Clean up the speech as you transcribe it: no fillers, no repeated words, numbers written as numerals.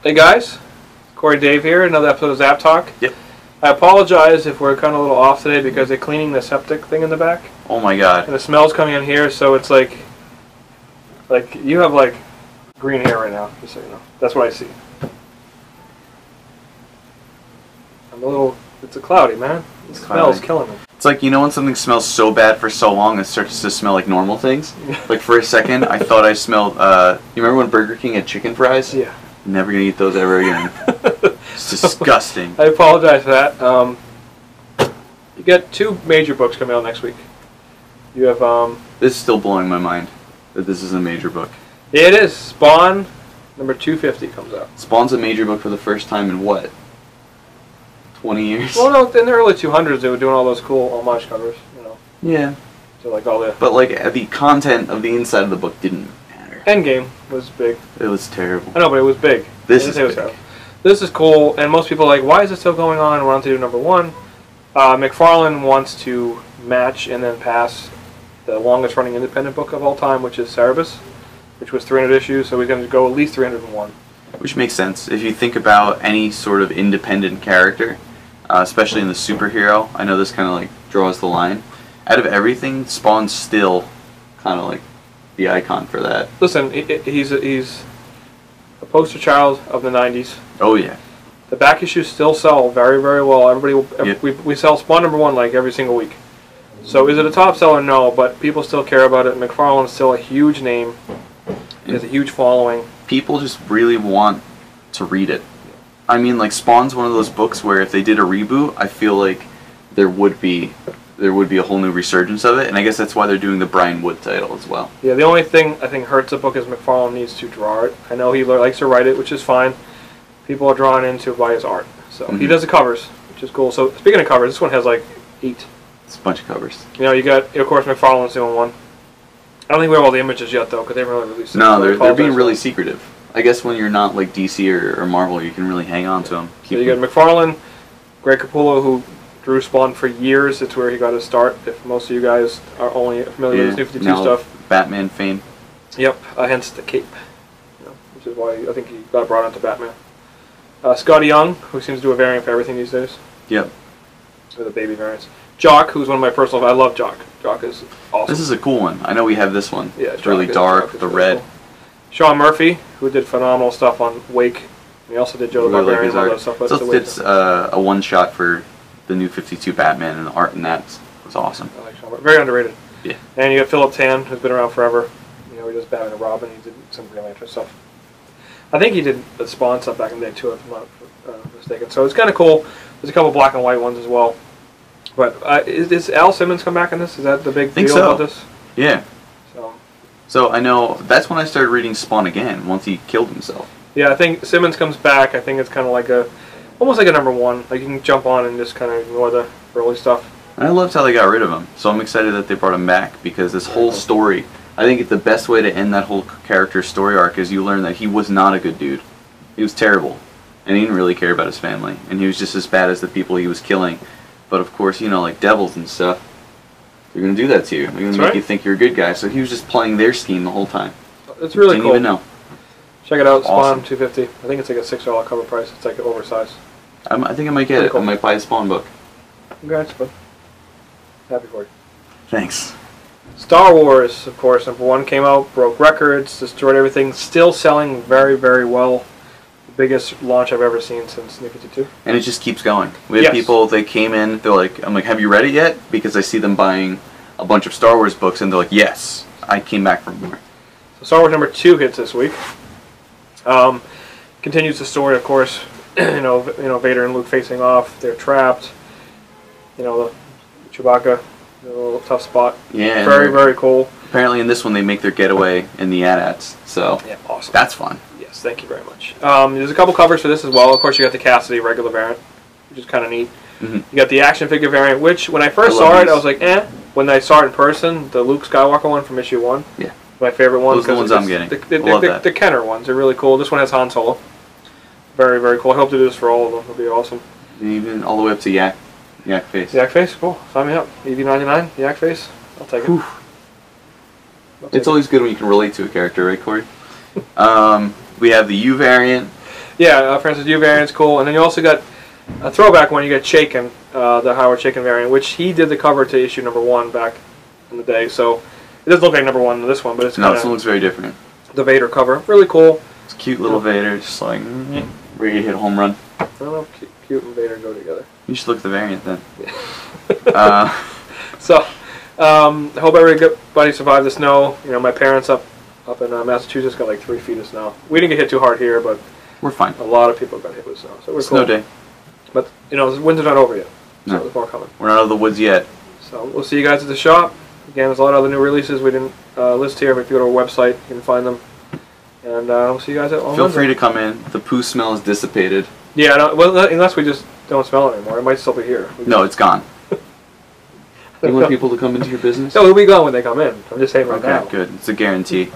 Hey guys, Corey Dave here, another episode of Zapp Talk. Yep. I apologize if we're kind of a little off today because they're cleaning the septic thing in the back. Oh my god. And the smell's coming in here, so it's like you have like green hair right now, just so you know. That's what I see. It's a cloudy, man. The smell's killing me. It's like, you know when something smells so bad for so long it starts to smell like normal things? Like for a second I thought I smelled, you remember when Burger King had chicken fries? Yeah. Never gonna eat those ever again. It's disgusting. I apologize for that. You got two major books coming out next week. You have, This is still blowing my mind that this is a major book. Yeah, it is. Spawn number 250 comes out. Spawn's a major book for the first time in what? 20 years? Well, no, in the early 200s they were doing all those cool homage covers, you know. Yeah. So like all the... But like, the content of the inside of the book didn't matter. Endgame was big. It was terrible. I know, but it was big. This is big. This is cool, and most people are like, why is it still going on? We're on to do number one. McFarlane wants to match and then pass the longest running independent book of all time, which is Cerebus, which was 300 issues, so he's going to go at least 301. Which makes sense. If you think about any sort of independent character, especially in the superhero, I know this kind of like draws the line. Out of everything, Spawn's still kind of like the icon for that. Listen, he's a poster child of the 90s. Oh yeah. The back issues still sell very, very well. We sell Spawn number one like every single week. So is it a top seller? No, but people still care about it. McFarlane's still a huge name. He has a huge following. People just really want to read it. I mean, like, Spawn's one of those books where if they did a reboot, I feel like there would be a whole new resurgence of it, and I guess that's why they're doing the Brian Wood title as well. Yeah, the only thing I think hurts the book is McFarlane needs to draw it. I know he likes to write it, which is fine. People are drawn into it by his art. So he does the covers, which is cool. So speaking of covers, this one has like 8. It's a bunch of covers. You know, you got, of course, McFarlane's doing one. I don't think we have all the images yet, though, because they haven't really released them. No, they're being really secretive. I guess when you're not like DC or Marvel, you can really hang on to them. So you got McFarlane, Greg Capullo, who drew Spawn for years. It's where he got his start. If most of you guys are only familiar with his New 52 stuff. Batman fame. Yep, hence the cape. You know, which is why I think he got brought into Batman. Scotty Young, who seems to do a variant for everything these days. Yep. Or the baby variants. Jock, who's one of my personal... I love Jock. Jock is awesome. This is a cool one. I know we have this one. Yeah, it's really dark, the red. Cool. Sean Murphy, who did phenomenal stuff on Wake. He also did Joe the Barbarian and all that stuff. So it's a one-shot for the New 52 Batman, and the art in that was awesome. I like Sean Murphy. Very underrated. Yeah. And you got Philip Tan, who's been around forever. You know, he does Batman and Robin. He did some Green Lantern stuff. I think he did the Spawn stuff back in the day, too, if I'm not mistaken. So it's kind of cool. There's a couple black and white ones as well. But is Al Simmons come back in this? Is that the big deal about this? Yeah. So I know that's when I started reading Spawn again, once he killed himself. Yeah, I think Simmons comes back. I think it's kind of like almost like a number one. Like you can jump on and just kind of ignore the early stuff. And I loved how they got rid of him. So I'm excited that they brought him back because this whole story, I think the best way to end that whole character's story arc is you learn that he was not a good dude. He was terrible. And he didn't really care about his family. And he was just as bad as the people he was killing. But of course, you know, like devils and stuff, they're going to do that to you. They're going to make you think you're a good guy. So he was just playing their scheme the whole time. It's really cool. Didn't even know. Check it out, Spawn Awesome. 250. I think it's like a $6 cover price. It's like oversized. I think I might get it. Cool. I might buy a Spawn book. Congrats, bud. Happy for you. Thanks. Star Wars, of course, number 1 came out, broke records, destroyed everything. Still selling very, very well. Biggest launch I've ever seen since New 52. And it just keeps going. We have people, they came in, they're like, I'm like, have you read it yet? Because I see them buying a bunch of Star Wars books, and they're like, yes, I came back for more. So Star Wars number 2 hits this week. Continues the story, of course, you know, Vader and Luke facing off, they're trapped, you know, Chewbacca, a little tough spot. Yeah. Very, very cool. Apparently in this one they make their getaway in the AT-ATs, so yeah, awesome. That's fun. Yes, thank you very much. There's a couple covers for this as well. Of course, you got the Cassidy regular variant, which is kind of neat. You got the action figure variant, which when I first saw it, I was like, eh. When I saw it in person, the Luke Skywalker one from issue 1, yeah, my favorite one. Those are the ones I'm getting. The Kenner ones, they're really cool. This one has Han Solo. Very, very cool. I hope to do this for all of them. It'll be awesome. And even all the way up to Yak Face. Yak Face, cool. Sign me up. EV99, Yak Face. I'll take it. It's always good when you can relate to a character, right, Corey? We have the U variant. Yeah, Francis Yu variant's cool, and then you also got a throwback one. You got Chaykin, the Howard Chaykin variant, which he did the cover to issue #1 back in the day. So it doesn't look like #1 in this one, but it's No, this one looks very different. The Vader cover, really cool. It's cute little Vader, just like ready to hit a home run. I don't know if cute and Vader go together. You should look at the variant then. So, I hope everybody survived the snow. You know, my parents up in Massachusetts got like 3 feet of snow. We didn't get hit too hard here, but we're fine. A lot of people got hit with snow, so we're Snow cool. day. But you know, the winter's not over yet, so No. there's more coming. We're not out of the woods yet. So we'll see you guys at the shop. Again, there's a lot of other new releases we didn't list here, but if you go to our website, you can find them. And we'll see you guys on Feel Wednesday. free to come in. The poo smell is dissipated. Yeah, no, well, unless we just don't smell it anymore. It might still be here. No, it's gone. You want people to come into your business? No, it'll be gone when they come in. I'm just saying right now. Okay, good. It's a guarantee.